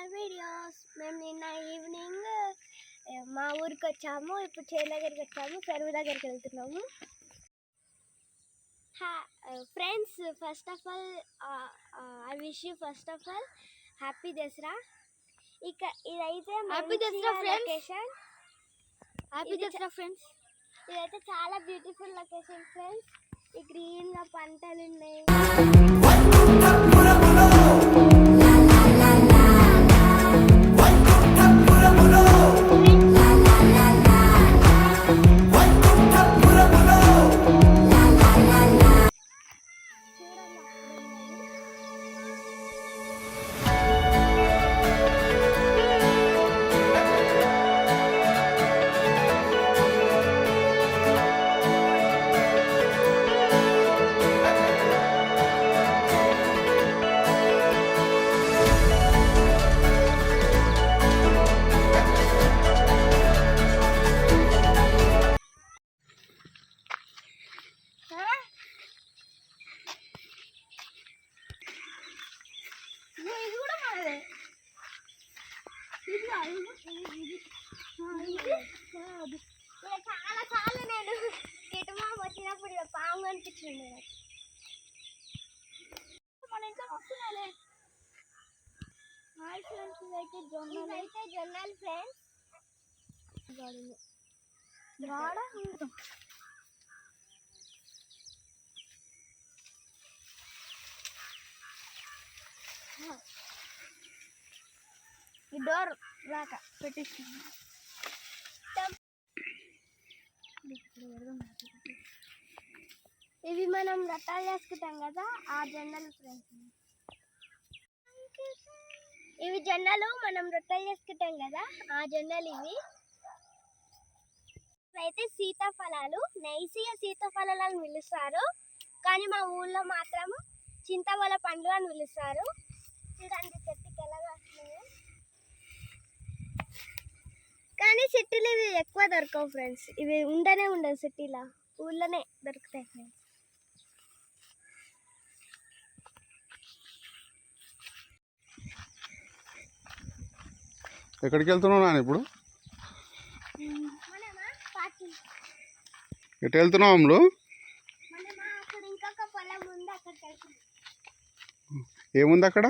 My videos. మేము నిన్న evening మా ఊరికి వచ్చాము. ఇప్పుడు చేను దగ్గరికి వచ్చాము, చెరువు దగ్గరికి వెళ్తున్నాము. Friends, first of all I wish you first of all happy Dasara. ఇక ఇదైతే happy Dasara location. Happy Dasara friends. ఇదైతే చాలా బ్యూటిఫుల్ లొకేషన్ ఫ్రెండ్స్. ఈ గ్రీన్గా పంటలు ఉన్నాయి. చాలా సార్లు నేను కిటుమా వచ్చినప్పుడు పాము కనిపించింది. మన ఇంట్లో వస్తున్నాలే. హాయ్ ఫ్రెండ్స్, ఇదైతే జొన్నలు ఫ్రెండ్స్. ఈ డోర్ రాక పెట్టించుకున్నాం. ఇవి మనం రొట్టెలు చేసుకుంటాం కదా, ఆ జొన్నలు ఫ్రెండ్స్. ఇవి జొన్నలు మనం రొట్టెలు చేసుకుంటాం కదా, ఆ జొన్నలు ఇవి. అయితే సీతాఫలాలు, నైసిగా సీతాఫలాలు అని పిలుస్తారు, కానీ మా ఊళ్ళో మాత్రం చింతవల పండ్లు అని పిలుస్తారు. చూడండి చెట్టుకి ఎలా వస్తున్నాయో. కానీ సిటీలో ఇవి ఎక్కువ దొరకవు ఫ్రెండ్స్. ఇవి ఉండనే ఉండవు సిటీలో, ఊళ్ళోనే దొరుకుతాయి ఫ్రెండ్స్. ఎక్కడికి వెళ్తున్నావు నాన్న ఇప్పుడు? ఎటు వెళ్తున్నావు అమ్ములు? ఏముంది అక్కడ?